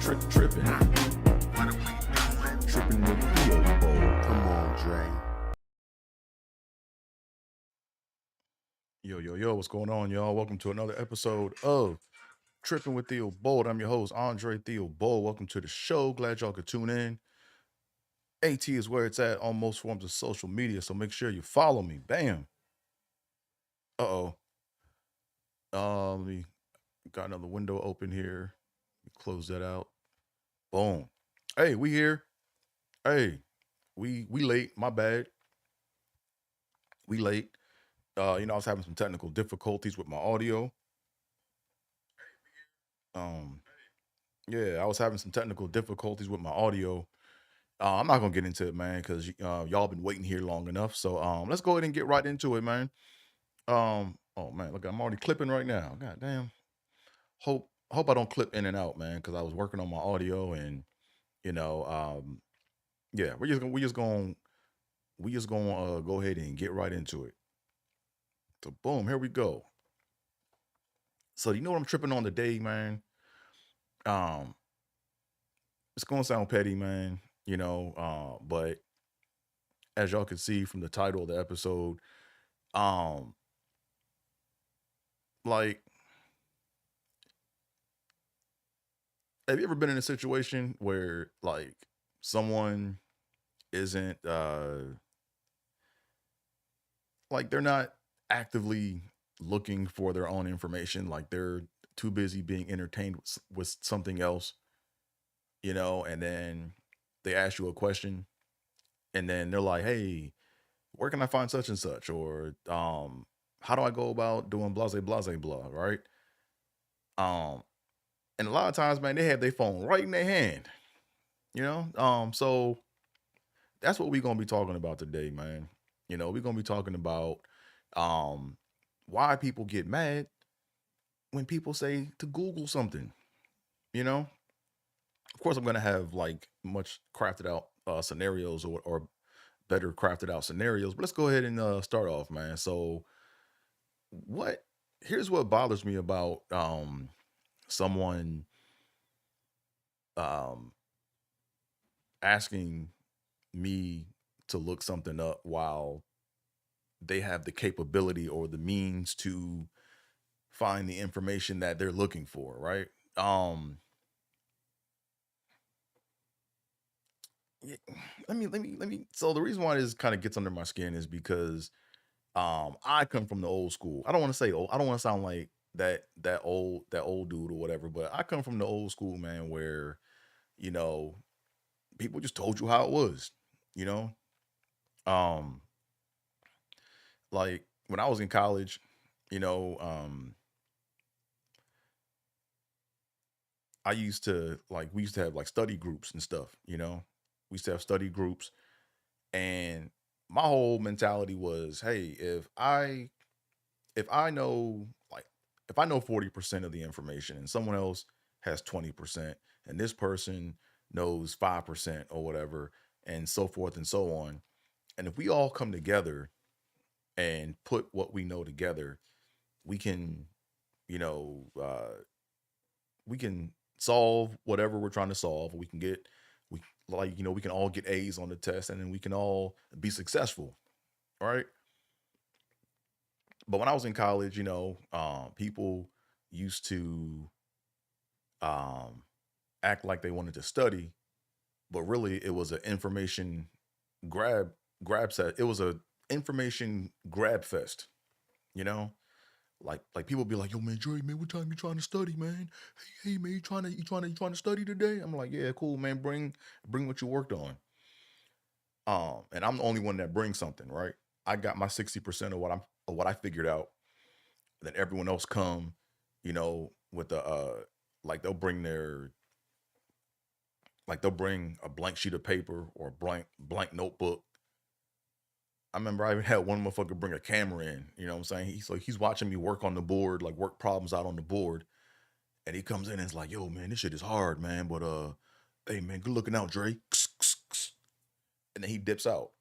Tripping. Tripping with Theo Bowl. Come on, Dre. Yo, what's going on, y'all? Welcome to another episode of Tripping with Theo Bold. I'm your host, Andre Theo Bold. Welcome to the show. Glad y'all could tune in. AT is where it's at on most forms of social media, so make sure you follow me. Bam. Uh-oh. We got another window open here. Close that out. Boom. Hey, we here. Hey, we late. My bad. We late. I was having some technical difficulties with my audio. Um, yeah, I was having some technical difficulties with my audio. I'm not gonna get into it, man, because y'all been waiting here long enough. So let's go ahead and get right into it, man. Oh man, look, I'm already clipping right now. God damn. Hope I don't clip in and out, man, because I was working on my audio and you know, yeah, we just gonna go ahead and get right into it. So boom, here we go. So you know what I'm tripping on today, man? Um, it's gonna sound petty, man. But as y'all can see from the title of the episode, um, like, have you ever been in a situation where like someone isn't like they're not actively looking for their own information, like they're too busy being entertained with something else, and then they ask you a question and then they're like, hey, where can I find such and such? Or how do I go about doing blah, right? Um, and a lot of times, man, they have their phone right in their hand, so that's what we're gonna be talking about today, man. We're gonna be talking about um why people get mad when people say to Google something, you know. Of course, I'm gonna have like much crafted out scenarios or better crafted out scenarios, but let's go ahead and start off, man. So what here's what bothers me about someone um asking me to look something up while they have the capability or the means to find the information that they're looking for, right? Um y- let me so the reason why this kind of gets under my skin is because I come from the old school. I don't want to say old, I don't want to sound like that old dude or whatever, but I come from the old school, man, where you know people just told you how it was, you know? Um like when I was in college, you know, we used to have like study groups and stuff, We used to have study groups and my whole mentality was, hey, if I know like if I know 40% of the information and someone else has 20% and this person knows 5% or whatever and so forth and so on, and if we all come together and put what we know together, we can, you know, we can solve whatever we're trying to solve. We we can all get A's on the test and then we can all be successful, right? But when I was in college, people used to um, act like they wanted to study, but really it was an information grab grab set. It was a information grab fest, you know. Like people be like, yo man, Dre, man, what time you trying to study, man? Hey man, you trying to study today? I'm like, yeah, cool, man. Bring what you worked on. And I'm the only one that brings something, right? I got my 60% of what I figured out. Then everyone else come, with the like they'll bring a blank sheet of paper or a blank notebook. I remember I even had one motherfucker bring a camera in, you know what I'm saying? He's watching me work on the board, like work problems out on the board. And he comes in and is like, yo, man, this shit is hard, man. But hey man, good looking out, Dre. And then he dips out.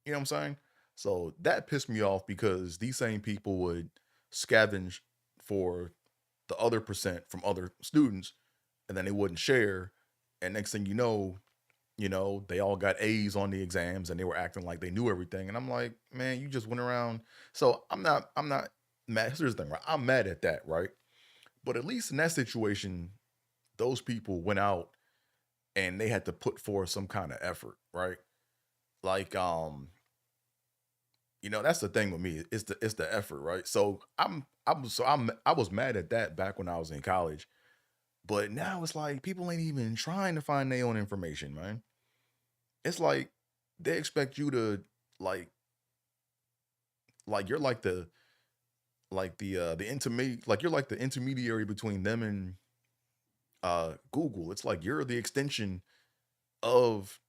You know what I'm saying? So that pissed me off because these same people would scavenge for the other percent from other students, and then they wouldn't share. And next thing you know, they all got A's on the exams and they were acting like they knew everything. And I'm like, man, you just went around. So I'm not mad. Here's the thing, right? I'm mad at that, right? But at least in that situation, those people went out and they had to put forth some kind of effort, right? Like, that's the thing with me. It's the effort, right? So I was mad at that back when I was in college. But now it's like people ain't even trying to find their own information, man. It's like they expect you to like you're like the intermediate, like you're like the intermediary between them and Google. It's like you're the extension of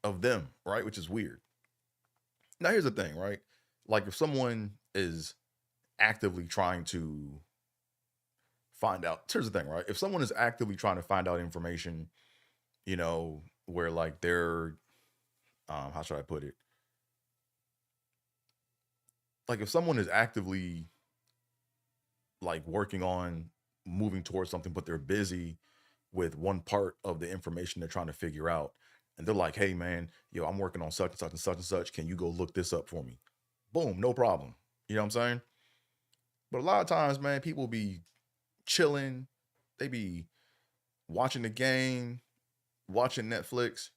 them, right? Which is weird. Now here's the thing, right? Like if someone is actively trying to find out, here's the thing, right? If someone is actively trying to find out information, where like they're how should I put it? Like if someone is actively like working on moving towards something, but they're busy with one part of the information they're trying to figure out. And they're like, hey man, I'm working on such and such and such and such. Can you go look this up for me? Boom, no problem. You know what I'm saying? But a lot of times, man, people be chilling, they be watching the game, watching Netflix,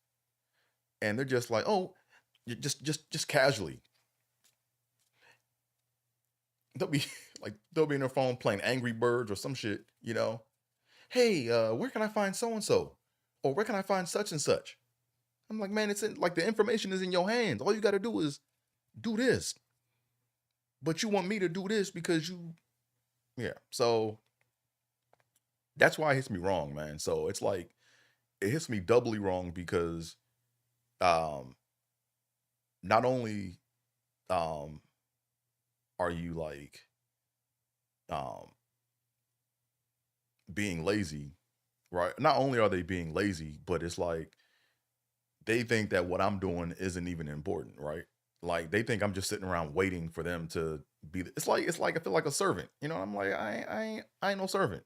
and they're just like, oh, you just casually. They'll be in their phone playing Angry Birds or some shit. Hey, where can I find so and so? Or where can I find such and such? I'm like, man, it's in, like the information is in your hands. All you got to do is do this. But you want me to do this because yeah. So that's why it hits me wrong, man. So it's like it hits me doubly wrong because um, not only um are you like um being lazy, right? Not only are they being lazy, but it's like they think that what I'm doing isn't even important, right? Like they think I'm just sitting around waiting for them to be. It's like I feel like a servant, I'm like I ain't no servant.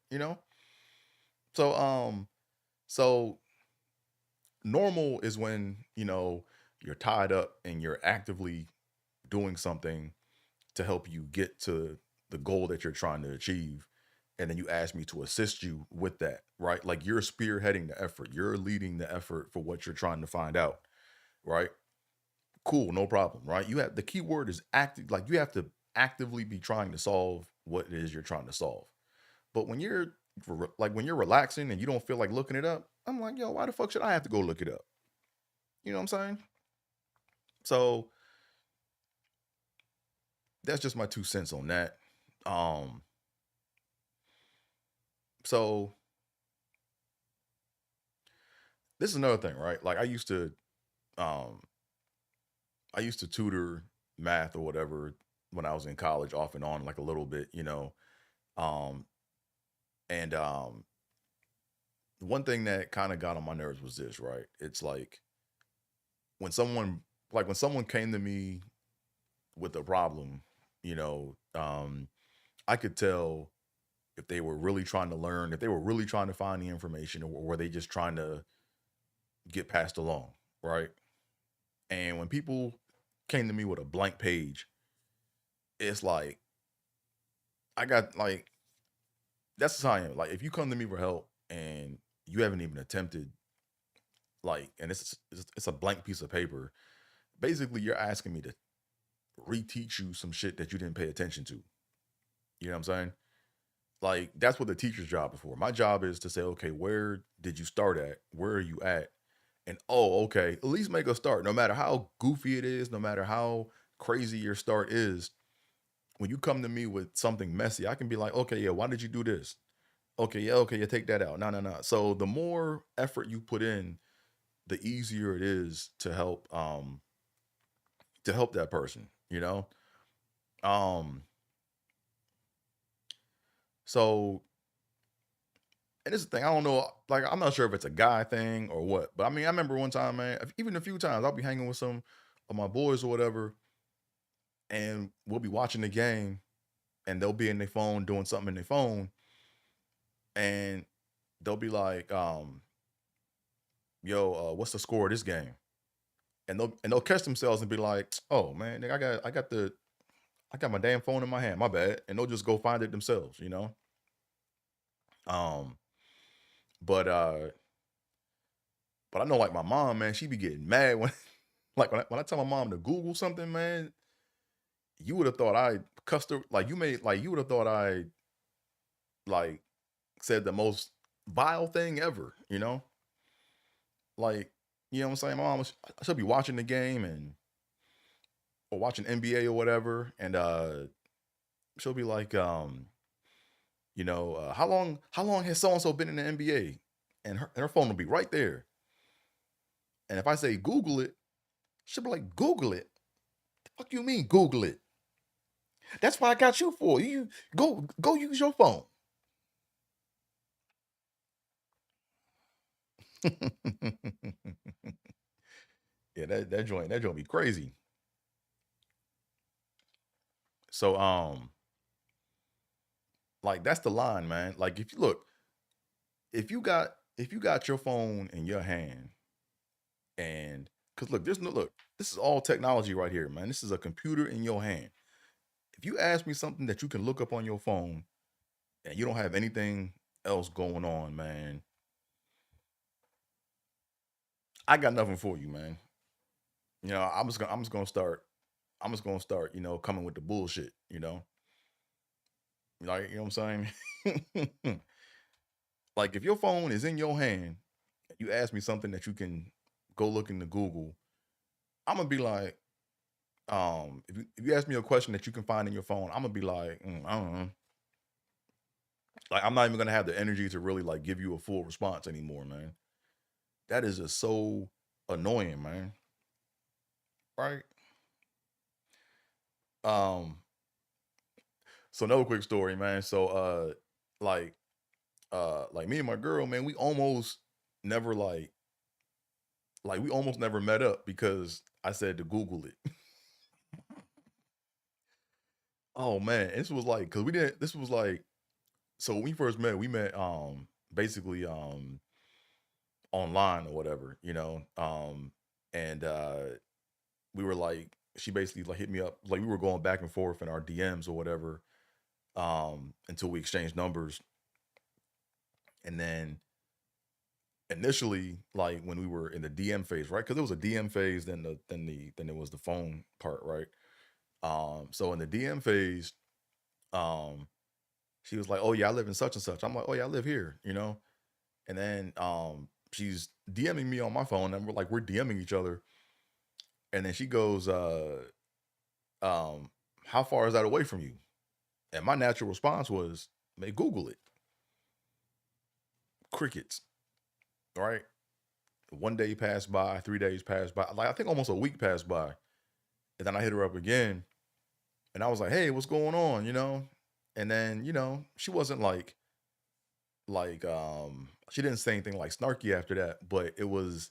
So so normal is when you're tied up and you're actively doing something to help you get to the goal that you're trying to achieve, and then you ask me to assist you with that, right? Like you're spearheading the effort, you're leading the effort for what you're trying to find out, right? Cool, no problem, right? You have the key word is active, like you have to actively be trying to solve what it is you're trying to solve. But when you're relaxing and you don't feel like looking it up, I'm like, yo, why the fuck should I have to go look it up? You know what I'm saying? So that's just my 2 cents on that. Um, so this is another thing, right? Like um I used to tutor math or whatever when I was in college off and on like a little bit. Um and One thing that kind of got on my nerves was this, right? It's when someone when someone came to me with a problem, you know, um I could tell if they were really trying to learn, if they were really trying to find the information, or were they just trying to get passed along, right? And when people came to me with a blank page, it's like I got like that's how I am. Like if you come to me for help and you haven't even attempted, and it's a blank piece of paper, basically you're asking me to reteach you some shit that you didn't pay attention to. You know what I'm saying? Like that's what the teacher's job is for. My job is to say, okay, where did you start at? Where are you at? And oh, okay, at least make a start. No matter how goofy it is, no matter how crazy your start is, when you come to me with something messy, I can be like, okay, yeah, why did you do this? Okay, yeah, take that out. No, no, no. So the more effort you put in, the easier it is to help that person. Um so and this is the thing, I don't know, like I'm not sure if it's a guy thing or what, but I mean I remember one time, man, even a few times I'll be hanging with some of my boys or whatever, and we'll be watching the game and they'll be in their phone doing something in their phone, and they'll be like, yo, what's the score of this game? And they'll catch themselves and be like, oh man, nigga, I got my damn phone in my hand, my bad. And they'll just go find it themselves, you know? Um, but uh, but I know like my mom, man, she be getting mad when like when I tell my mom to Google something, man, you would have thought I cussed her like you would have thought I like said the most vile thing ever, you know? Like, you know what I'm saying? My mom was, she'll be watching the game and or watching NBA or whatever, and she'll be like, how long has so and so been in the NBA? And her phone will be right there. And if I say Google it, she'll be like, Google it. The fuck you mean Google it? That's what I got you for. You go use your phone. Yeah, that joint be crazy. So like that's the line, man. Like if you look, if you got your phone in your hand and because look, this is all technology right here, man. This is a computer in your hand. If you ask me something that you can look up on your phone and you don't have anything else going on, man, I got nothing for you, man. You know, I'm just gonna start, coming with the bullshit, you know? Like, you know what I'm saying? Like if your phone is in your hand, you ask me something that you can go look into Google, I'm gonna be like, if you ask me a question that you can find in your phone, I'm gonna be like, I don't know. Like I'm not even gonna have the energy to really like give you a full response anymore, man. That is just so annoying, man. Right? Um, so another quick story, man. So like like me and my girl, man, we almost never we almost never met up because I said to Google it. Oh man, this was like because we didn't. This was like so when we first met. We met basically online or whatever, and we were like she basically like hit me up like we were going back and forth in our DMs or whatever until we exchanged numbers, and then initially like when we were in the DM phase, right? Because it was a DM phase, then it was the phone part, right? So in the DM phase, um, she was like, "Oh yeah, I live in such and such." I'm like, "Oh yeah, I live here," you know. And then she's DMing me on my phone, and we're DMing each other, and then she goes, "How far is that away from you?" And my natural response was, "May Google it." Crickets, right? One day passed by, 3 days passed by, like I think almost a week passed by, and then I hit her up again, and I was like, "Hey, what's going on?" You know, and then she wasn't she didn't say anything like snarky after that, but it was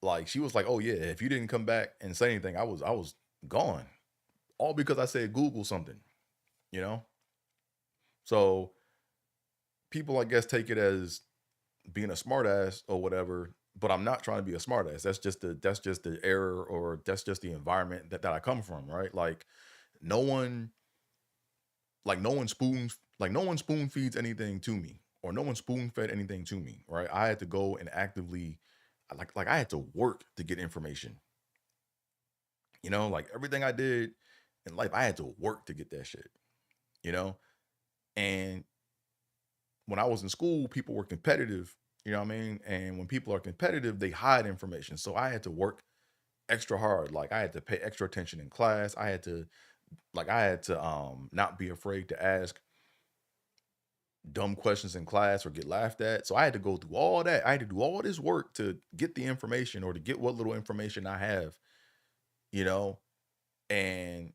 like she was like, "Oh yeah, if you didn't come back and say anything, I was gone." All because I said Google something, you know? So people I guess take it as being a smartass or whatever, but I'm not trying to be a smartass. That's just the error or that's just the environment that I come from, right? No one no one spoon feeds anything to me or no one spoon fed anything to me, right? I had to go and actively I had to work to get information. Like everything I did in life, I had to work to get that shit, you know? And when I was in school, people were competitive, you know what I mean? And when people are competitive, they hide information. So I had to work extra hard. Like I had to pay extra attention in class. I had to not be afraid to ask dumb questions in class or get laughed at. So I had to go through all that. I had to do all this work to get the information or to get what little information I have, you know? And,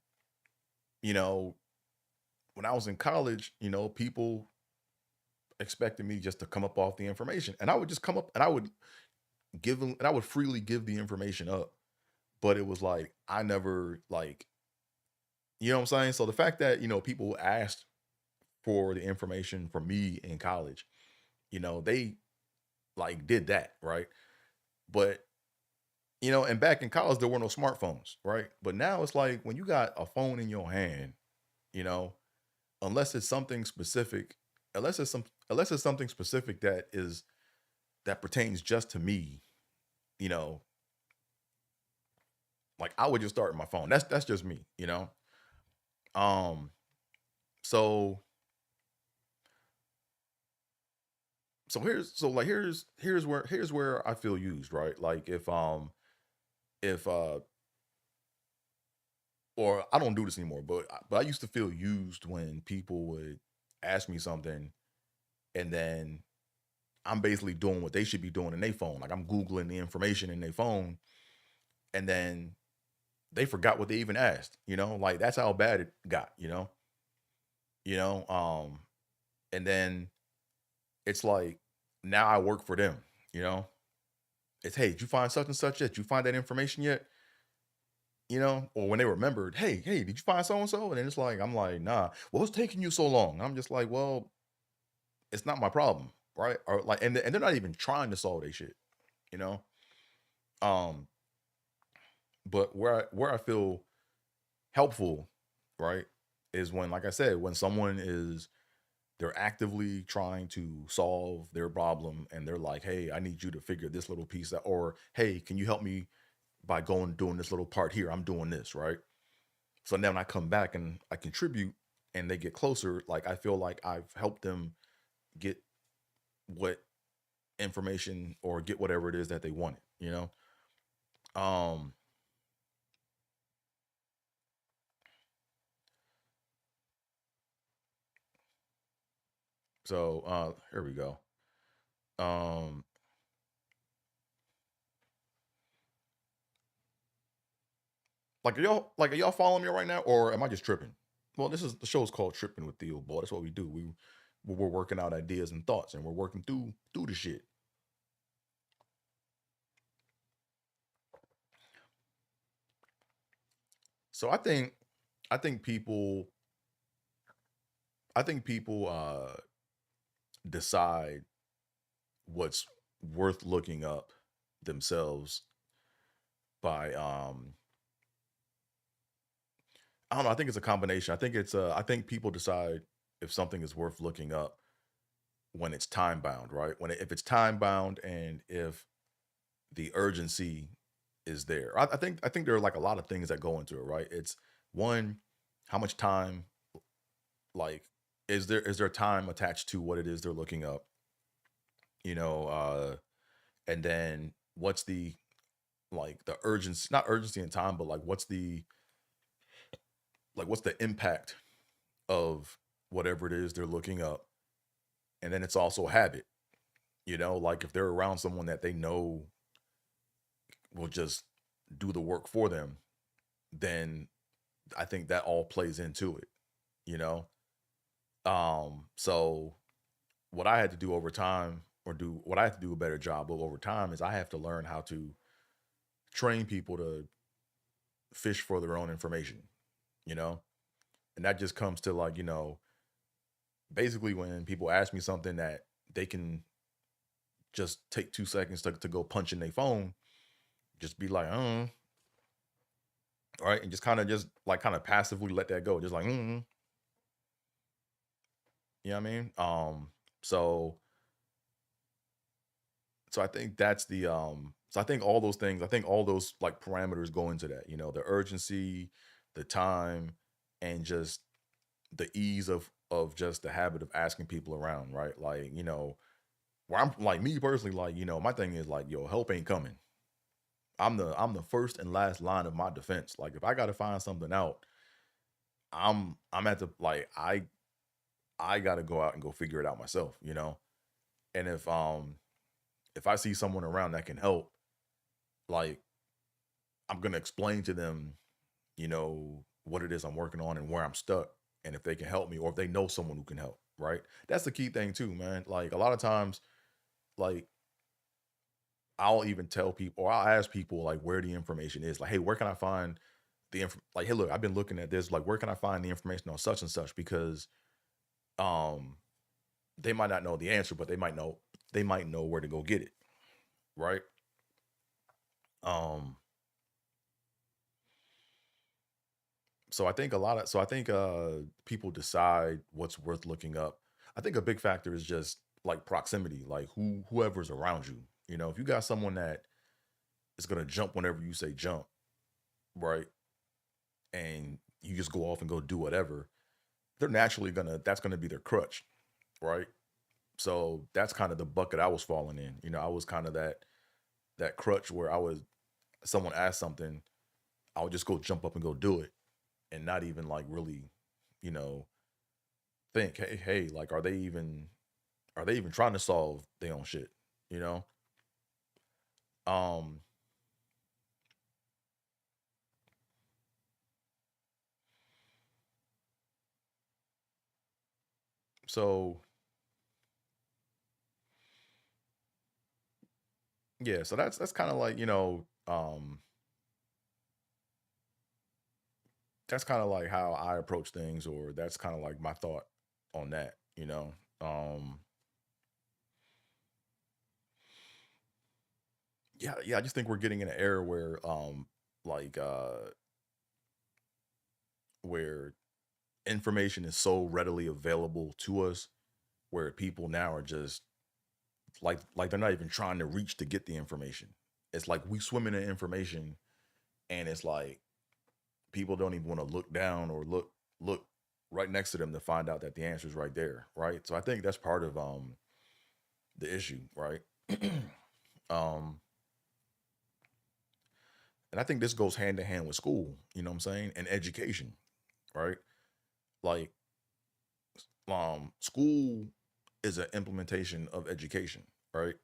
you know, when I was in college, people expected me just to come up off the information. And I would just come up and I would give them and I would freely give the information up. But it was like I never you know what I'm saying? So the fact that, people asked for the information from me in college, they like did that, right? But and back in college there were no smartphones, right? But now it's like when you got a phone in your hand, you know, unless it's something specific, unless it's something specific that pertains just to me, you know, like I would just start with my phone. That's just me. Um, so here's where I feel used, right? Like if or I don't do this anymore, but I used to feel used when people would ask me something and then I'm basically doing what they should be doing in their phone. Like I'm Googling the information in their phone and then they forgot what they even asked. Like that's how bad it got. You know, and then it's like now I work for them, you know. It's hey, did you find such and such yet? Did you find that information yet? Or when they remembered, hey, did you find so and so? And then it's like, I'm like, nah, well, what's taking you so long? I'm just like, well, it's not my problem, right? Or like, and they're not even trying to solve their shit, you know. Um, but where I feel helpful, right, is when, like I said, when someone is they're actively trying to solve their problem and they're like, hey, I need you to figure this little piece out, or hey, can you help me by going doing this little part here? I'm doing this, right? So then when I come back and I contribute and they get closer, like I feel like I've helped them get what information or get whatever it is that they wanted. Um, so here we go. Um, like are y'all following me right now, or am I just tripping? Well, this is the show's called Tripping with Theo Boy. That's what we do. We're working out ideas and thoughts, and we're working through the shit. So I think people I think people decide what's worth looking up themselves by I don't know. I think it's a combination. I think people decide if something is worth looking up when it's time bound, right? If it's time bound and if the urgency is there. I think there are like a lot of things that go into it, right? It's one, how much time, like, is there time attached to what it is they're looking up, you know, and then what's the like the urgency, not urgency in time, but like what's the impact of whatever it is they're looking up. And then it's also habit, like if they're around someone that they know will just do the work for them, then I think that all plays into it, you know? So what I had to do over time, or do what I have to do a better job of over time, is I have to learn how to train people to fish for their own information, you know? And that just comes to like, basically when people ask me something that they can just take 2 seconds to go punch in their phone, just be like, all right, and just like kind of passively let that go. Just like, you know what I mean? So so I think that's the so I think all those things, I think all those like parameters go into that, the urgency, the time, and just the ease of just the habit of asking people around, right? Like, where I'm like me personally, like, my thing is like, yo, help ain't coming. I'm the first and last line of my defense. Like if I gotta find something out, I'm at the like I gotta go out and go figure it out myself. And if I see someone around that can help, like I'm gonna explain to them, what it is I'm working on and where I'm stuck, and if they can help me or if they know someone who can help, right? That's the key thing too, man. Like a lot of times, like I'll even tell people or I'll ask people like where the information is. Like, hey, where can I find like, hey, look, I've been looking at this. Like, where can I find the information on such and such? Because um they might not know the answer, but they might know where to go get it, right? Um, so I think a lot of so I think people decide what's worth looking up. I think a big factor is just like proximity, like whoever's around you. You know, if you got someone that is gonna jump whenever you say jump, right? And you just go off and go do whatever, they're naturally gonna that's gonna be their crutch, right? So that's kind of the bucket I was falling in. You know, I was kind of that crutch where I was someone asked something, I would just go jump up and go do it and not even like really, you know, think, hey, like are they even trying to solve their own shit? You know? Um, so yeah, so that's kind of like, that's kind of like how I approach things, or that's kind of like my thought on that, you know. Um yeah, I just think we're getting in an era where like where information is so readily available to us where people now are just like they're not even trying to reach to get the information. It's like we swim in the information and it's like people don't even want to look down or look right next to them to find out that the answer is right there, right? So I think that's part of the issue, right? um and I think this goes hand in hand with school, you know what I'm saying? And education, right? Like school is an implementation of education, right?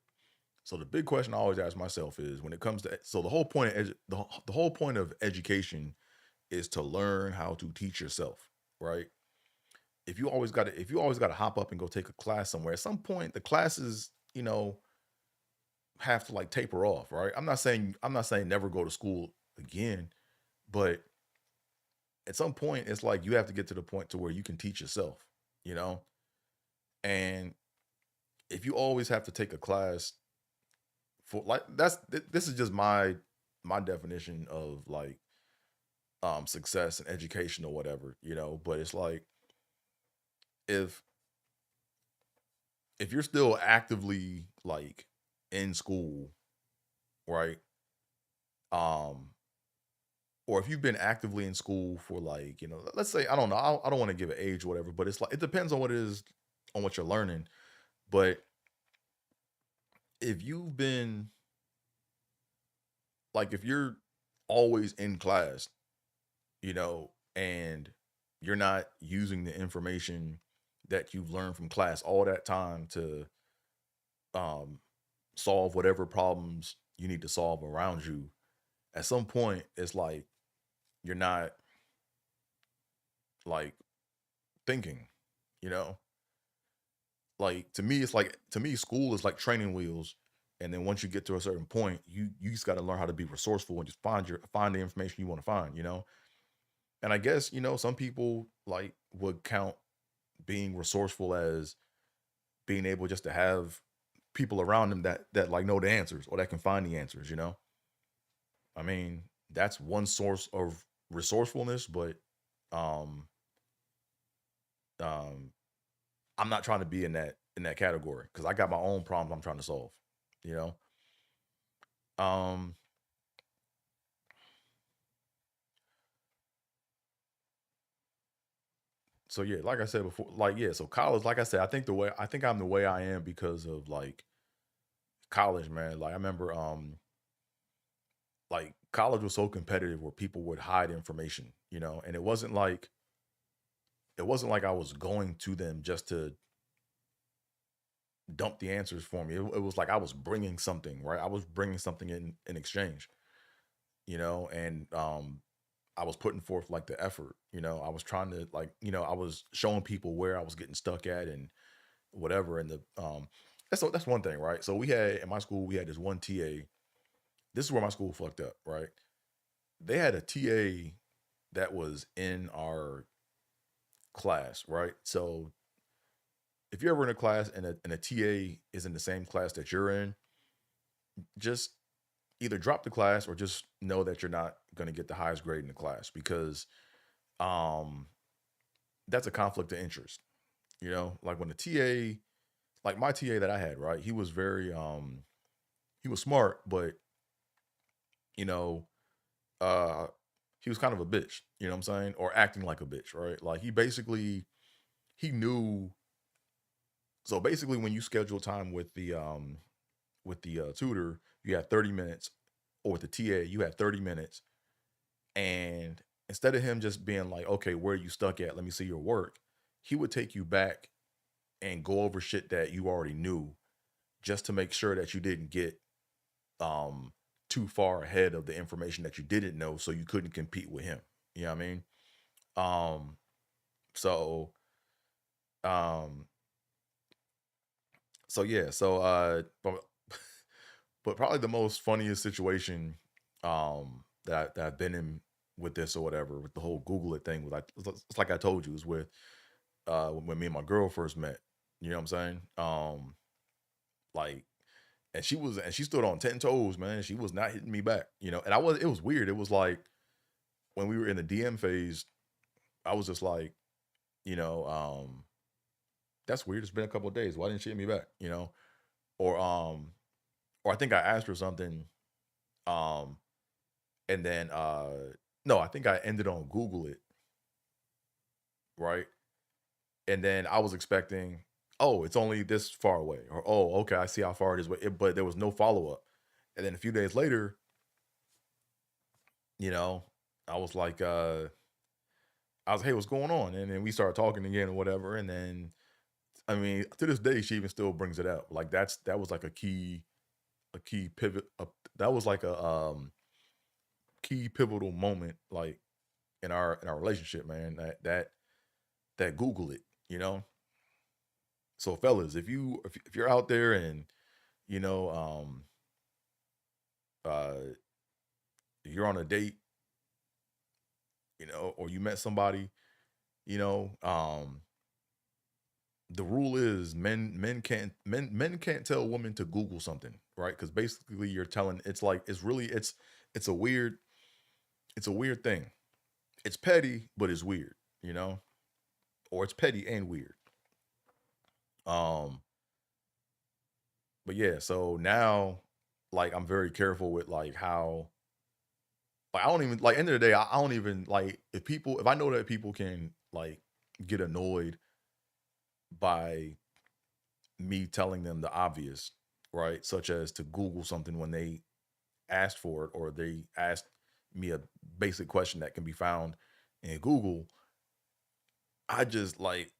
So the big question I always ask myself is when it comes to so the whole point of the whole point of education is to learn how to teach yourself, right? If you always got to hop up and go take a class somewhere, at some point the classes, have to like taper off, right? I'm not saying never go to school again, but at some point it's like you have to get to the point to where you can teach yourself, you know? And if you always have to take a class for like this is just my definition of like success and education or whatever, but it's like if if you're still actively like in school, right? Um or if you've been actively in school for like, let's say I don't know, I don't want to give an age or whatever, but it's like it depends on what it is on what you're learning. But if you've been like if you're always in class, and you're not using the information that you've learned from class all that time to um, solve whatever problems you need to solve around you, at some point, it's like you're not like thinking, you know? Like to me, school is like training wheels. And then once you get to a certain point, you just got to learn how to be resourceful and just find the information you want to find. And I guess, some people like would count being resourceful as being able just to have people around them that like know the answers or that can find the answers. I mean, that's one source of resourcefulness, but um um I'm not trying to be in that category because I got my own problems I'm trying to solve, you know? Um so yeah, like I said before, like yeah, so college, like I said, I think I'm the way I am because of like college, man. Like I remember like college was so competitive where people would hide information, and it wasn't like I was going to them just to dump the answers for me. It was like I was bringing something, right? I was bringing something in exchange, and I was putting forth like the effort, I was trying to like, I was showing people where I was getting stuck at and whatever. And that's one thing, right? So we had in my school, we had this one TA. This is where my school fucked up, right? They had a TA that was in our class, right? So if you're ever in a class and a TA is in the same class that you're in, just either drop the class or just know that you're not going to get the highest grade in the class because um that's a conflict of interest. Like when the TA, like my TA that I had, right? He was very he was smart, but you know, uh he was kind of a bitch, you know what I'm saying? Or acting like a bitch, right? Like he knew. So basically when you schedule time with the tutor, you have 30 minutes, or with the TA, you have 30 minutes. And instead of him just being like, okay, where are you stuck at? Let me see your work. He would take you back and go over shit that you already knew just to make sure that you didn't get um too far ahead of the information that you didn't know so you couldn't compete with him. You know what I mean? Um so um so yeah, but probably the most funniest situation that I've been in with this or whatever, with the whole Google it thing, was like it's like I told you, is with when me and my girl first met. You know what I'm saying? Like, and she stood on 10 toes, man. She was not hitting me back, and it was weird. It was like when we were in the DM phase, I was just like, you know, that's weird. It's been a couple of days. Why didn't she hit me back? Or or I think I asked her something, um, and then no, I think I ended on Google it, right? And then I was expecting, oh, it's only this far away, or oh, okay, I see how far it is, but there was no follow up. And then a few days later, you know, I was like, hey, what's going on? And then we started talking again or whatever. And then, I mean, to this day, she even still brings it up. Like that was like a key pivot. That was like a key pivotal moment, like in our relationship, man. That Google it, you know. So, fellas, if you're out there and you know, uh, you're on a date, or you met somebody, the rule is men can't tell women to Google something, right? Because basically you're telling, it's like it's a weird it's a weird thing. It's petty, but it's weird, you know, or it's petty and weird. Um, but yeah, so now, like, I'm very careful with like how, like, I don't even like, end of the day, I don't even like, if I know that people can like get annoyed by me telling them the obvious, right? Such as to Google something when they asked for it, or they asked me a basic question that can be found in Google. I just like,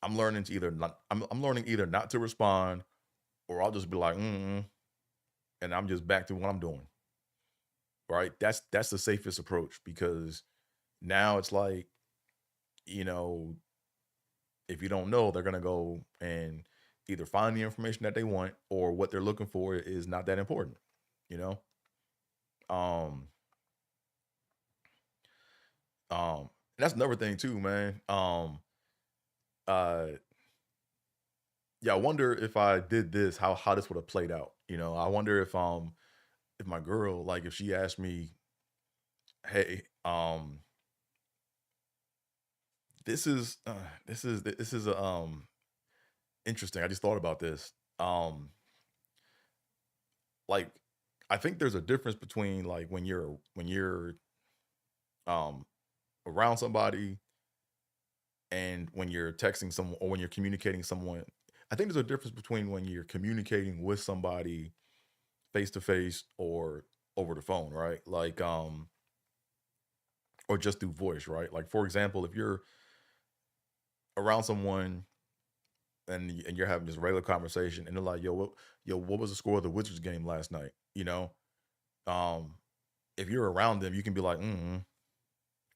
I'm learning to either not, I'm learning either not to respond, or I'll just be like, and I'm just back to what I'm doing. Right? That's the safest approach, because now it's like, you know, if you don't know, they're gonna go and either find the information that they want, or what they're looking for is not that important, you know? Um, and that's another thing too, man. Uh, yeah, I wonder if I did this, how this would have played out. I wonder if my girl, like, if she asked me, hey, this is this is interesting. I just thought about this. Like, I think there's a difference between like when you're um around somebody, and when you're texting someone, or when you're communicating someone. I think there's a difference between when you're communicating with somebody face to face, or over the phone, right? Like, or just through voice, right? Like, for example, if you're around someone, and you're having this regular conversation, and they're like, what was the score of the Wizards game last night? Um, if you're around them, you can be like,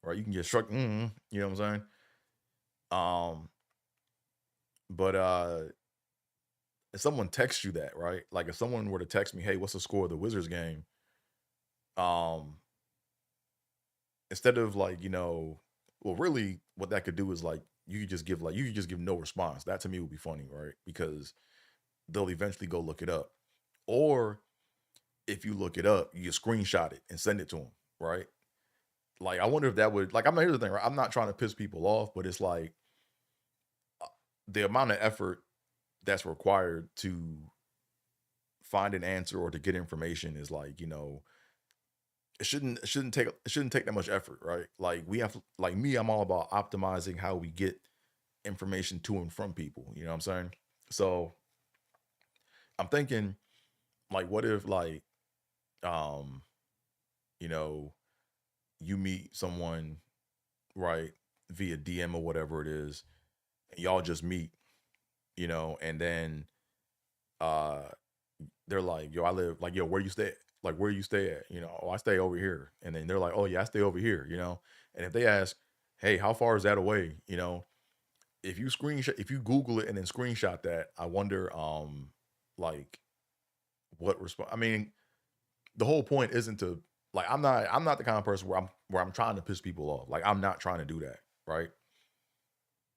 right? You can get struck, you know what I'm saying? Um, but if someone texts you that, right? Like, if someone were to text me, hey, what's the score of the Wizards game? Um, Instead of like, well, really, what that could do is like, you could just give no response. That to me would be funny, right? Because they'll eventually go look it up. Or if you look it up, you screenshot it and send it to them, right? Like, I wonder if that would like. I'm Here's the thing, right? I'm not trying to piss people off, but it's like the amount of effort that's required to find an answer or to get information is like, it shouldn't take that much effort, right? Like we have like me, I'm all about optimizing how we get information to and from people. You know what I'm saying? So I'm thinking, like, what if like um, you know, you meet someone, right, via DM or whatever it is, and y'all just meet, and then uh they're like, yo, I live like, yo, where you stay? Like, where you stay at? Oh, I stay over here. And then they're like, oh yeah, I stay over here. And if they ask, hey, how far is that away? If you Google it and then screenshot that, I wonder, like what response. I mean, the whole point isn't to like, I'm not the kind of person where I'm trying to piss people off. Like, I'm not trying to do that, right?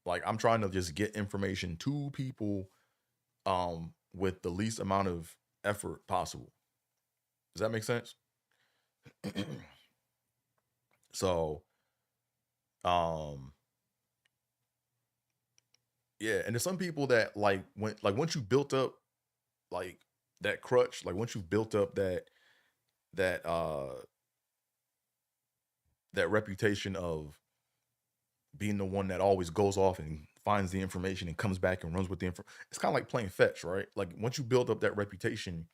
Like, I'm trying to just get information to people, with the least amount of effort possible. Does that make sense? So, um, yeah, and there's some people that like once you built up like that crutch, like once you've built up that that reputation of being the one that always goes off and finds the information and comes back and runs with the info. It's kind of like playing fetch, right? Like once you build up that reputation,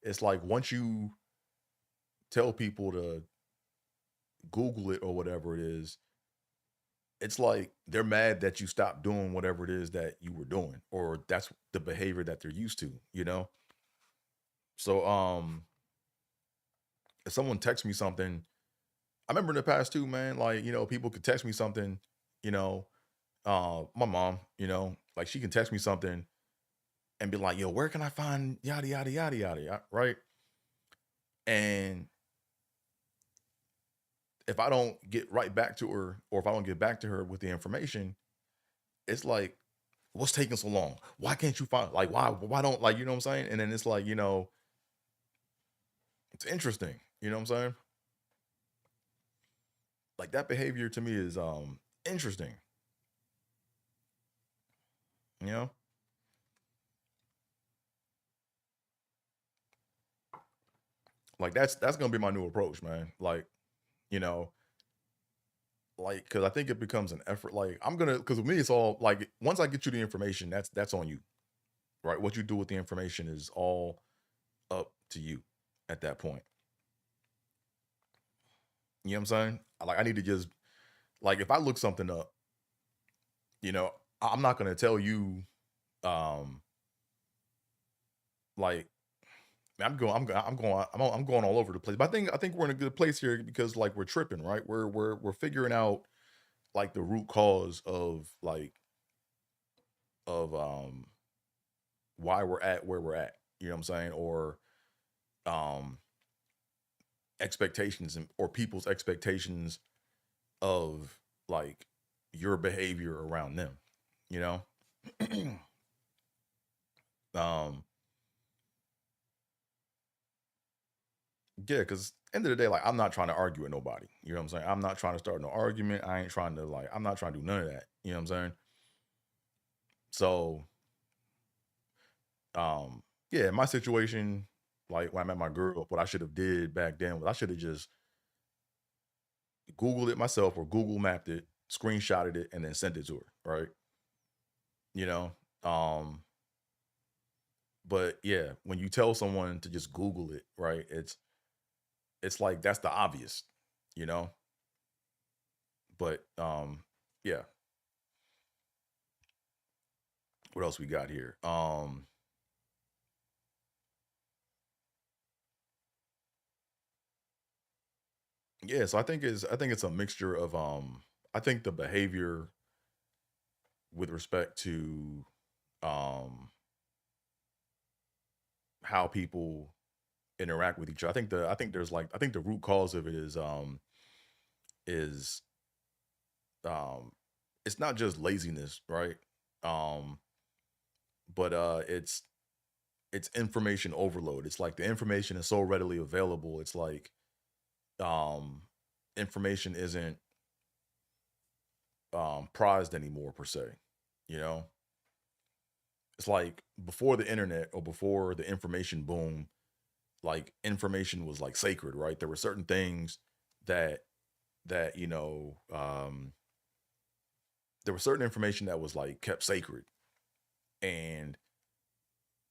it's like once you tell people to Google it or whatever it is, it's like they're mad that you stopped doing whatever it is that you were doing, or that's the behavior that they're used to. So if someone texts me something, I remember in the past too, man, like, people could text me something, you know, my mom, like she can text me something and be like, yo, where can I find yada yada yada yada, right? And if I don't get right back to her, or if I don't get back to her with the information, it's like, what's taking so long? Why can't you find, like, why don't, like, you know what I'm saying? And then it's like, it's interesting. You know what I'm saying? Like that behavior to me is interesting, you know? Like that's gonna be my new approach, man. Like, you know, like because I think it becomes an effort. Like I'm gonna because with me it's all like once I get you the information, that's on you. Right? What you do with the information is all up to you at that point. You know what I'm saying? Like I need to just like if I look something up, you know, I'm not gonna tell you um like I'm going all over the place. But I think we're in a good place here because like we're tripping, right? We're figuring out like the root cause of of why we're at where we're at. You know what I'm saying? Or um expectations or people's expectations of like your behavior around them, you know? um yeah, because end of the day, like I'm not trying to argue with nobody. You know what I'm saying? I'm not trying to start no argument. I ain't trying to like I'm not trying to do none of that. You know what I'm saying? So yeah, my situation, like when I met my girl, what I should have did back then was I should have just Googled it myself or Google mapped it, screenshotted it, and then sent it to her, right? You know? Um, but yeah, when you tell someone to just Google it, right? It's like that's the obvious, you know? But yeah, what else we got here? Yeah, so I think it's a mixture of I think the behavior with respect to um how people interact with each other. I think the root cause of it is um it's not just laziness, right? Um but it's it's information overload. It's like the information is so readily available. It's like um information isn't prized anymore per se. You know, it's like before the internet or before the information boom, like information was like sacred, right? There were certain things that there was certain information that was like kept sacred, and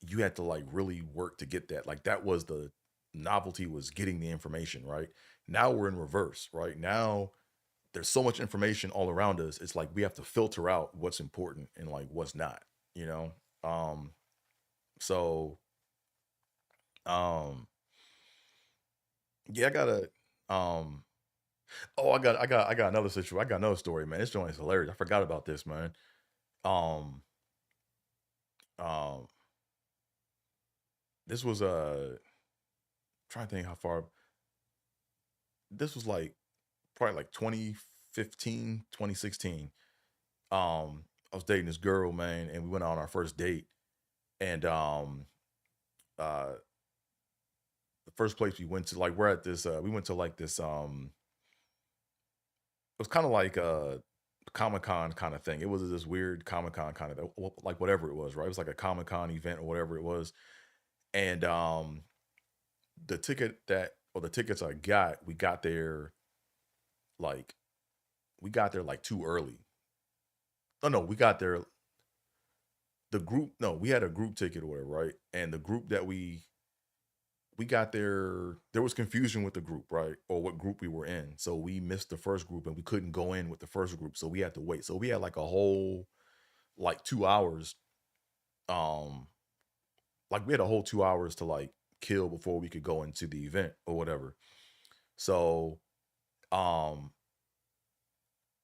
you had to like really work to get that. Like that was the novelty, was getting the information, right? Now we're in reverse, right? Now there's so much information all around us. It's like we have to filter out what's important and like what's not, you know? Um so um yeah, I gotta um oh I got another situation. I got another story, man. This joint is hilarious. I forgot about this, man. Um um this was trying to think how far this was, like probably like 2015, 2016. I was dating this girl, man, and we went on our first date. And uh the first place we went to, like we're at this we went to like this it was kind of like a Comic-Con kind of thing. It was this weird Comic-Con kind of like whatever it was, right? It was like a Comic-Con event or whatever it was. And the tickets I got, like we got there like too early. Oh no, we got there the group no, we had a group ticket or whatever, right? And the group that we got there was confusion with the group, right? Or what group we were in. So we missed the first group and we couldn't go in with the first group. So we had to wait. So we had like a whole like 2 hours. Um, like we had a whole 2 hours to like kill before we could go into the event or whatever. So um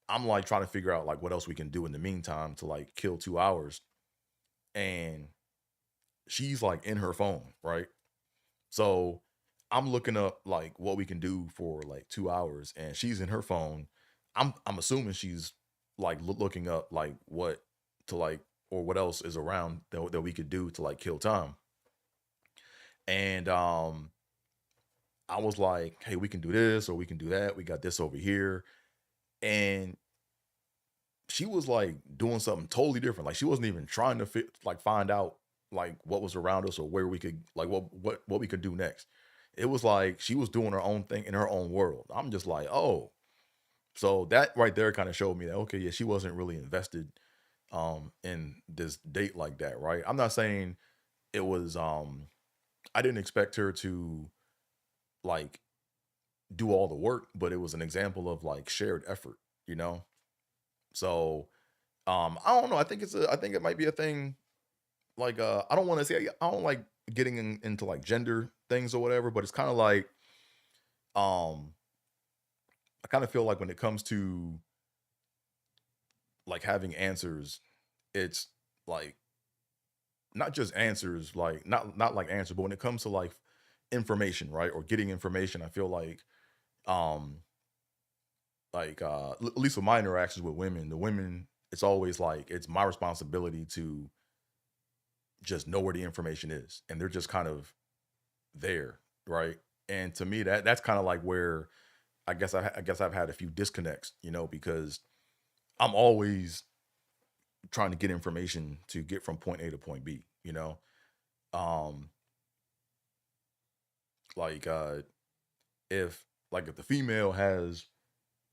I'm like trying to figure out like what else we can do in the meantime to like kill 2 hours. And she's like in her phone, right? So I'm looking up like what we can do for like 2 hours, and she's in her phone. I'm assuming she's like looking up like what to like or what else is around that we could do to like kill time. And I was like, hey, we can do this or we can do that. We got this over here. And she was like doing something totally different. Like she wasn't even trying to find out like what was around us or where we could like what we could do next. It was like she was doing her own thing in her own world. I'm just like, oh, so that right there kind of showed me that okay, yeah, she wasn't really invested in this date like that, right? I'm not saying it was I didn't expect her to like do all the work, but it was an example of like shared effort, you know? So I don't know. I think it might be a thing. Like I don't want to say I don't like getting into like gender things or whatever, but it's kind of like um I kind of feel like when it comes to like having answers, it's like not just answers, like not like answer, but when it comes to like information, right? Or getting information, I feel um at least with my interactions with women, the women, it's always like it's my responsibility to just know where the information is, and they're just kind of there, right? And to me, that's kind of like where I guess I've had a few disconnects, you know, because I'm always trying to get information to get from point A to point B, you know. Um, like if if the female has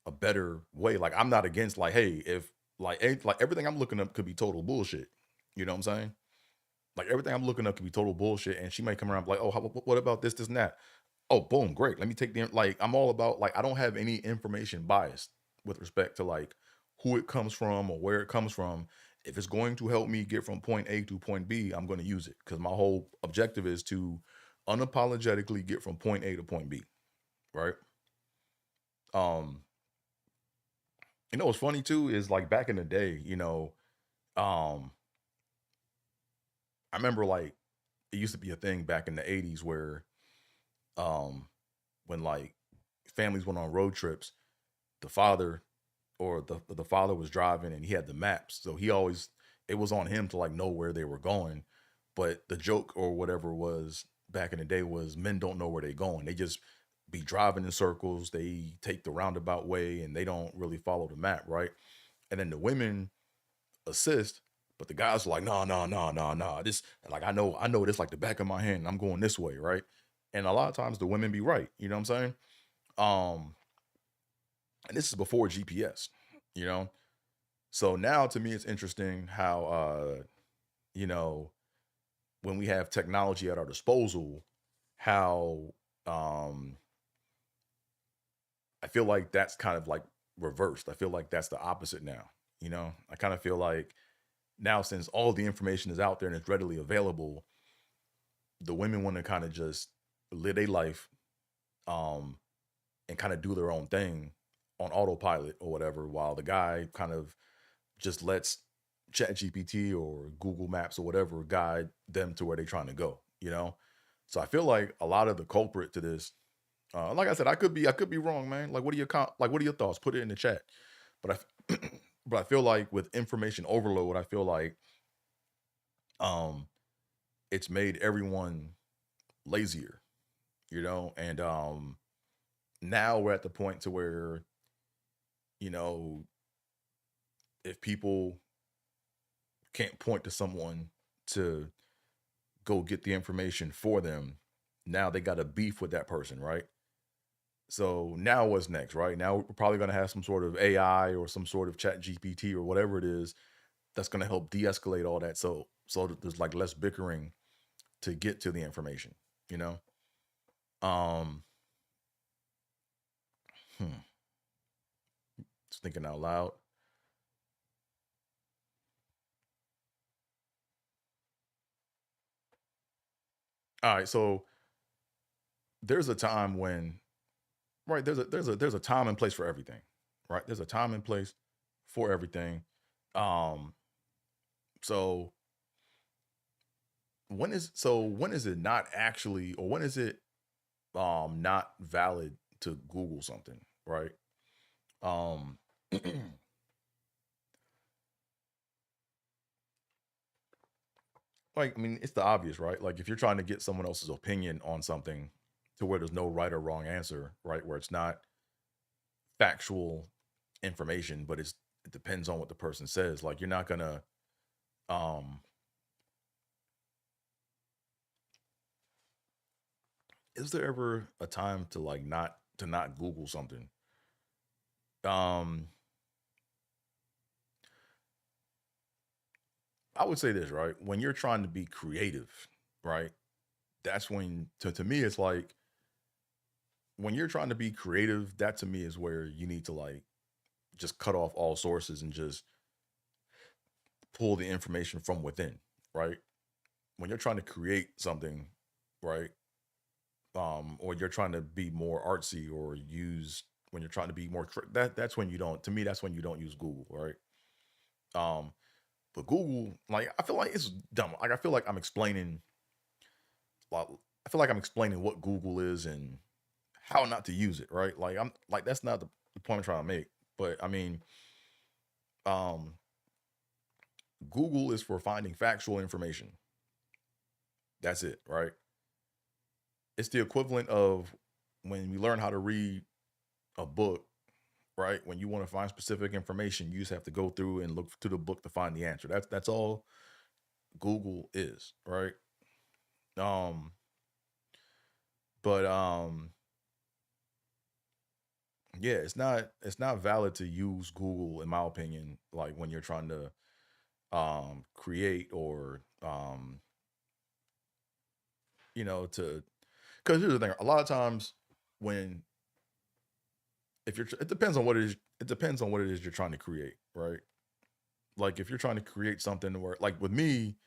a better way, like I'm not against like, hey, if like everything I'm looking up could be total bullshit, you know what I'm saying? Like everything I'm looking up could be total bullshit, and she might come around and be like, oh, what about this, this, and that? Oh, boom, great. Let me take the like. I'm all about like I don't have any information bias with respect to like who it comes from or where it comes from. If it's going to help me get from point A to point B, I'm going to use it because my whole objective is to unapologetically get from point A to point B. Right. Um. You know what's funny too is like back in the day. Um. I remember like it used to be a thing back in the '80s where um when like families went on road trips, the father or the father was driving and he had the maps. So he always it was on him to like know where they were going. But the joke or whatever was back in the day was men don't know where they're going. They just be driving in circles. They take the roundabout way and they don't really follow the map, right? And then the women assist, but the guys are like, no, no, no, no, no. This like I know this like the back of my hand. I'm going this way, right? And a lot of times the women be right. You know what I'm saying? Um, and this is before GPS, you know. So now to me it's interesting how you know, when we have technology at our disposal, how um I feel like that's kind of like reversed. I feel like that's the opposite now. You know, I kind of feel like now since all the information is out there and it's readily available, the women want to kind of just live their life um and kind of do their own thing on autopilot or whatever, while the guy kind of just lets chat gpt or google maps or whatever guide them to where they're trying to go, you know. So I feel like a lot of the culprit to this, like I said, I could be wrong, man. Like what are your like what are your thoughts? Put it in the chat. But but I feel like with information overload, I feel like um it's made everyone lazier, you know. And now we're at the point to where, you know, if people can't point to someone to go get the information for them, now they got a beef with that person, right? So now what's next, right? Now we're probably going to have some sort of AI or some sort of chat GPT or whatever it is that's going to help de-escalate all that. So that there's like less bickering to get to the information, you know? Um, hmm, just thinking out loud. All right, so there's a time when, right, there's a time and place for everything, right? There's a time and place for everything. Um, so when is it not actually, or when is it not valid to Google something, right? Um like I mean, it's the obvious, right? Like if you're trying to get someone else's opinion on something to where there's no right or wrong answer, right? Where it's not factual information, but it depends on what the person says. Like you're not gonna um is there ever a time to like not Google something? Um I would say this, right? When you're trying to be creative, right? That's when to me it's like when you're trying to be creative, that to me is where you need to like just cut off all sources and just pull the information from within, right? When you're trying to create something, right? Or you're trying to be more artsy or use when you're trying to be more that's when you don't, to me that's when you don't use Google, right? Um but Google, like I feel like it's dumb. Like I feel like I'm explaining like I feel like I'm explaining what Google is and how not to use it, right? Like I'm like that's not the point I'm trying to make. But I mean, um, Google is for finding factual information. That's it, right? It's the equivalent of when we learn how to read a book, right? When you want to find specific information, you just have to go through and look to the book to find the answer. That's all Google is, right? Um, but yeah, it's not valid to use Google in my opinion, like when you're trying to create or you know, to because here's the thing, a lot of times when if you're it depends on what it is, it depends on what it is you're trying to create, right? Like if you're trying to create something where like with me,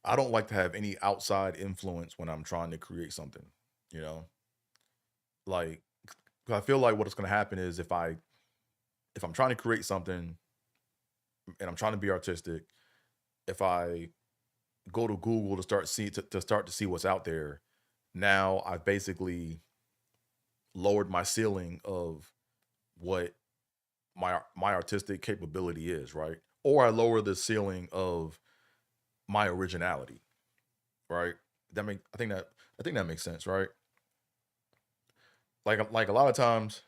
I don't like to have any outside influence when I'm trying to create something, you know? Like 'cause I feel like what's going to happen is if I'm trying to create something and I'm trying to be artistic, if I go to Google to to start to see what's out there, now I've basically lowered my ceiling of what my artistic capability is, right? Or I lower the ceiling of my originality. right? That make I think that makes sense, right? Like a lot of times,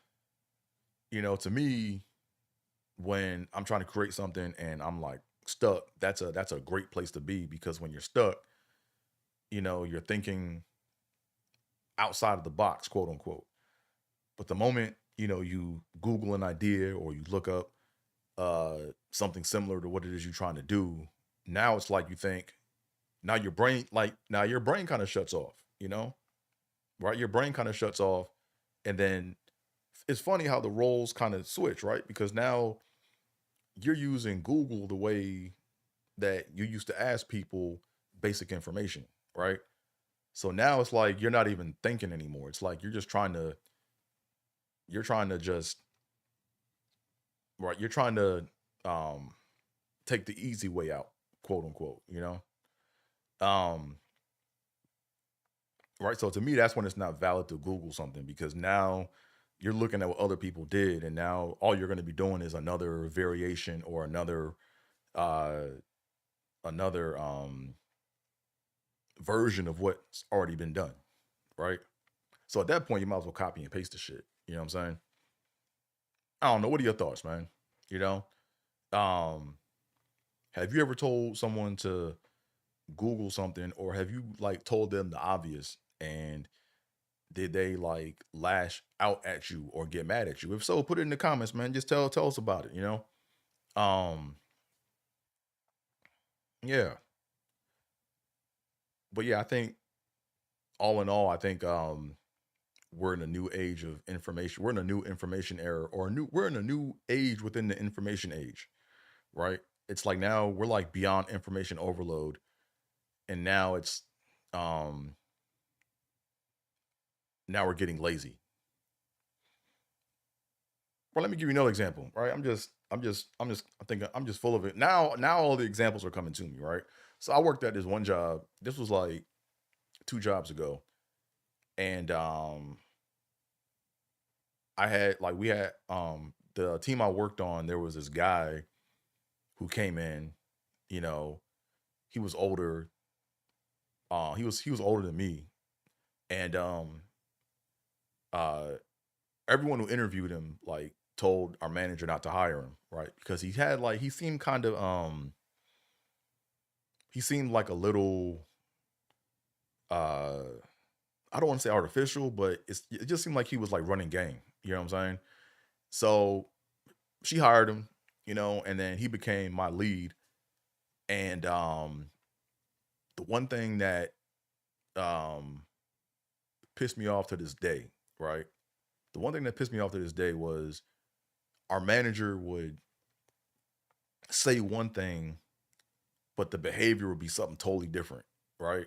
to me, when I'm trying to create something and I'm like stuck, that's a great place to be because when you're stuck, you're thinking outside of the box, quote unquote. But the moment, you Google an idea or you look up something similar to what it is you're trying to do, now it's like you think, now your brain kind of shuts off, right? Your brain kind of shuts off, and then it's funny how the roles kind of switch, right? Because now you're using Google the way that you used to ask people basic information, right? So now it's like you're not even thinking anymore. It's like you're trying to just right, you're trying to um take the easy way out, quote unquote. Um right. So to me, that's when it's not valid to Google something because now you're looking at what other people did, and now all you're going to be doing is another variation or uh another version of what's already been done, right? So at that point, you might as well copy and paste the shit. You know what I'm saying? I don't know. What are your thoughts, man? You know, um, have you ever told someone to Google something, or have you like told them the obvious, and did they like lash out at you or get mad at you? If so, put it in the comments, man. Just tell us about it. Um, yeah, but yeah, I think all in all, I think we're in a new age of information. We're in a new information era, or we're in a new age within the information age, right? It's like now we're like beyond information overload, and um now we're getting lazy. Well, let me give you another example, right? I think I'm just full of it. Now all the examples are coming to me, right? So I worked at this one job. This was like 2 jobs ago. And we had the team I worked on, there was this guy who came in, you know, he was older. He was older than me. And uh everyone who interviewed him like told our manager not to hire him, right? Because he seemed like a little uh I don't want to say artificial, but it just seemed like he was like running game. You know what I'm saying? So she hired him, and then he became my lead. And the one thing that um pissed me off to this day, right? The one thing that pissed me off to this day was our manager would say one thing, but the behavior would be something totally different, right?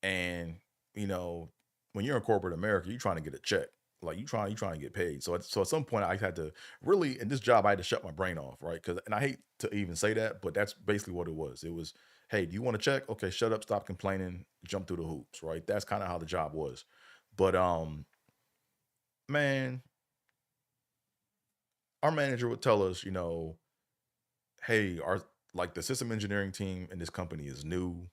And you know, when you're in corporate America, you're trying to get a check. Like you trying to get paid. So at some point I had to really in this job I had to shut my brain off, right? Because and I hate to even say that, but that's basically what it was. It was, hey, do you want to check? Okay, shut up, stop complaining, jump through the hoops, right? That's kind of how the job was. But man, our manager would tell us, hey, our like the system engineering team in this company is new.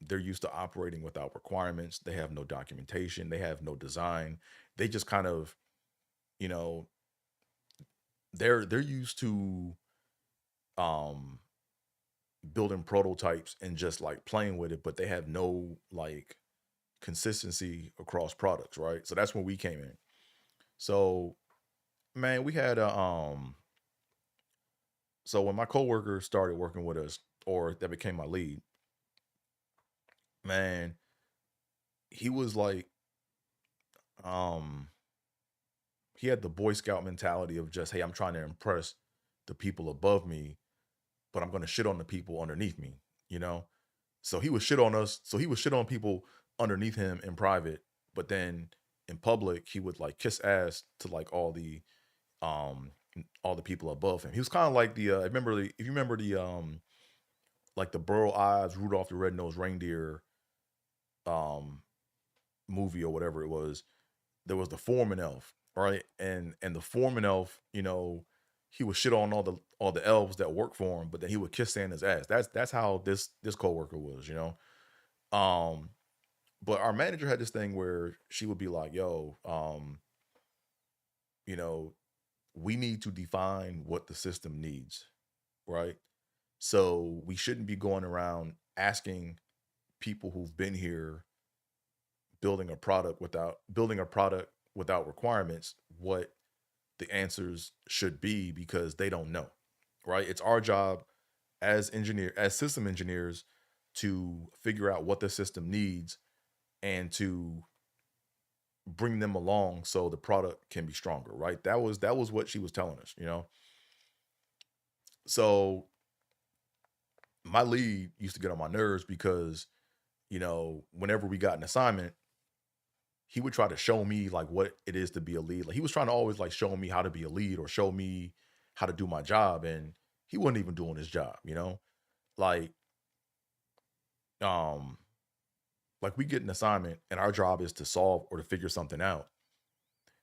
They're used to operating without requirements. They have no documentation. They have no design. They just kind of, you know, they're used to um building prototypes and just like playing with it, but they have no like consistency across products, right? So that's when we came in. So man, we had a so when my coworker started working with us, or that became my lead, man, he was like um he had the Boy Scout mentality of just, hey, I'm trying to impress the people above me, but I'm gonna shit on the people underneath me, you know? So he would shit on us. So he would shit on people underneath him in private, but then in public, he would like kiss ass to like all the people above him. He was kind of like the if you remember the like the Burl Ives Rudolph the Red-Nosed Reindeer um movie or whatever it was, there was the foreman elf, right? And the foreman elf, he would shit on all the elves that work for him, but then he would kiss Santa's ass. That's how this coworker was, Um, but our manager had this thing where she would be like, "Yo, you know, we need to define what the system needs, right? So we shouldn't be going around asking people who've been here building a product without requirements what the answers should be because they don't know, right? It's our job as system engineers to figure out what the system needs and to bring them along so the product can be stronger, right? That was what she was telling us, you know. So my lead used to get on my nerves because, whenever we got an assignment, he would try to show me like what it is to be a lead. Like he was trying to always like show me how to be a lead or show me how to do my job. And he wasn't even doing his job, you know? Like, um, like we get an assignment and our job is to solve or to figure something out.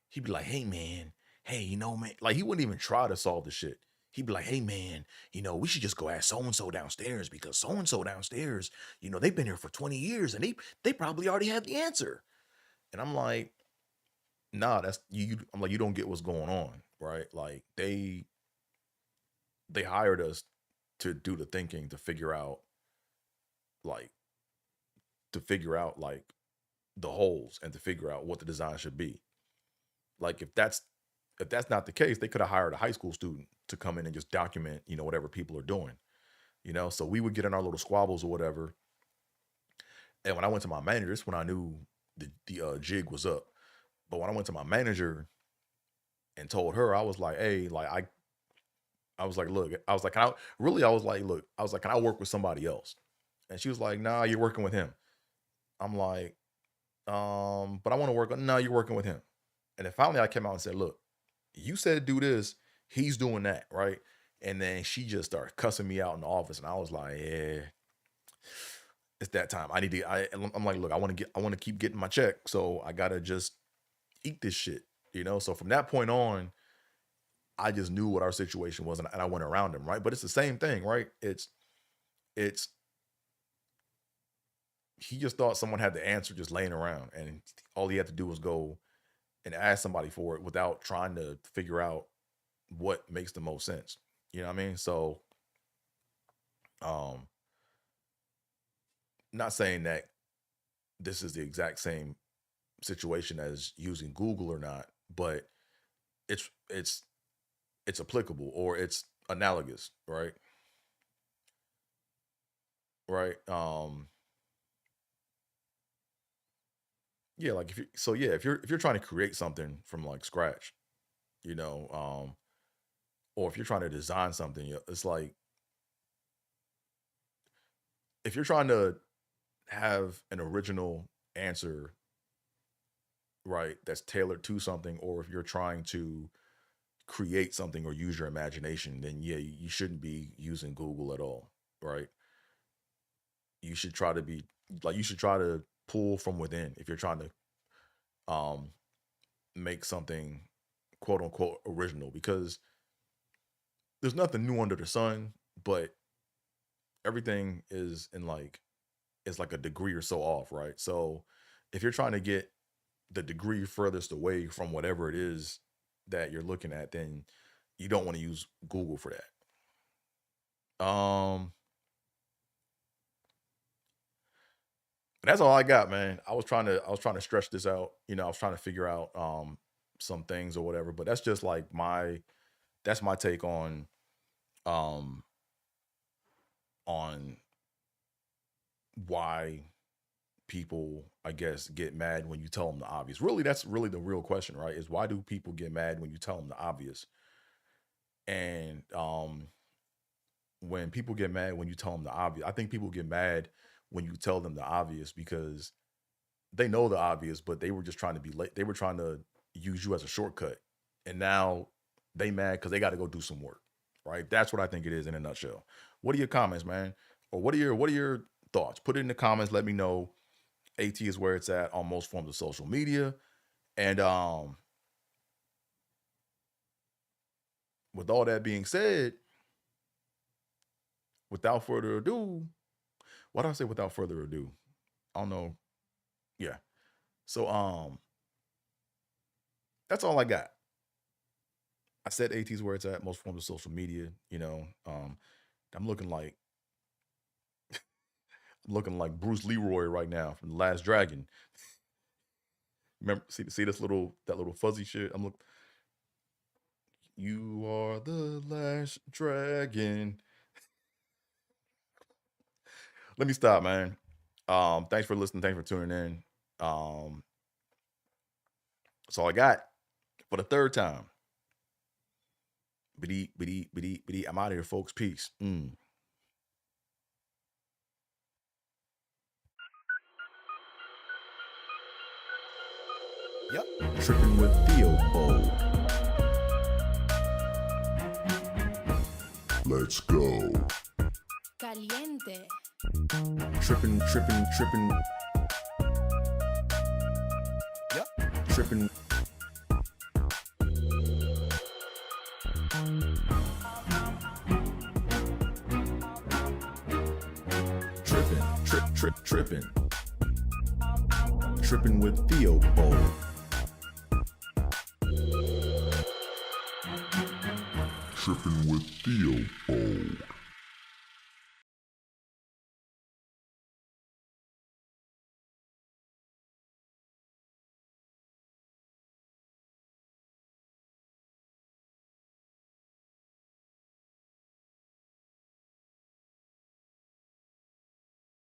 He'd be like, hey man, hey, man, like he wouldn't even try to solve the shit. He'd be like, hey man, we should just go ask so and so downstairs because so and so downstairs, they've been here for 20 years and they probably already have the answer. And I'm like, nah, that's you. I'm like, you don't get what's going on, right? Like they hired us to do the thinking like like the holes and to figure out what the design should be. Like if that's not the case, they could have hired a high school student to come in and just document, whatever people are doing. So we would get in our little squabbles or whatever. And when I went to my manager, this is when I knew the jig was up. But when I went to my manager and told her, I was like, hey, like I was like, look, I was like, I was like, look, I was like, can I work with somebody else? And she was like, nah, you're working with him. I'm like, but I want to work on, no, you're working with him. And then finally I came out and said, look, you said do this, he's doing that, right? And then she just started cussing me out in the office. And I was like, yeah, it's that time. I'm like, look, I want to keep getting my check. So I gotta just eat this shit, So from that point on, I just knew what our situation was and I went around him, right? But it's the same thing, right? It's he just thought someone had the answer just laying around and all he had to do was go and ask somebody for it without trying to figure out what makes the most sense. You know what I mean? So um not saying that this is the exact same situation as using Google or not, but it's it's it's applicable or it's analogous, right? Right. Yeah, like if you're trying to create something from like scratch, you know, or if you're trying to design something, it's like if you're trying to have an original answer, right, that's tailored to something, or if you're trying to create something or use your imagination, then yeah, you shouldn't be using Google at all, right? You should try to be you should try to pull from within if you're trying to make something quote unquote original because there's nothing new under the sun, but everything is like a degree or so off, right? So if you're trying to get the degree furthest away from whatever it is that you're looking at, then you don't want to use Google for that. That's all I got, man. I was trying to stretch this out. I was trying to figure out some things or whatever, but that's just like that's my take um on why people, I guess, get mad when you tell them the obvious. Really, that's really the real question, right? Is why do people get mad when you tell them the obvious? And when people get mad when you tell them the obvious, I think people get mad when you tell them the obvious because they know the obvious, but they were just trying to be late. They were trying to use you as a shortcut, and now they mad because they got to go do some work, right? That's what I think it is in a nutshell. What are your comments, man? Or what are your thoughts? Put it in the comments. Let me know. AT is where it's at on most forms of social media. And with all that being said, without further ado, why do I say without further ado? I don't know. Yeah. So that's all I got. I said AT's where it's at, most forms of social media, you know. I'm looking like Bruce Leroy right now from The Last Dragon. Remember, see that little fuzzy shit? I'm looking. You are the last dragon. Let me stop, man. Thanks for listening. Thanks for tuning in. That's all I got for the third time. Biddy. I'm out of here, folks. Peace. Yep. Tripping with Theobald. Let's go. Caliente. Tripping. Yep. Tripping. Tripping. Tripping with Theobald. Tripping with Theobald.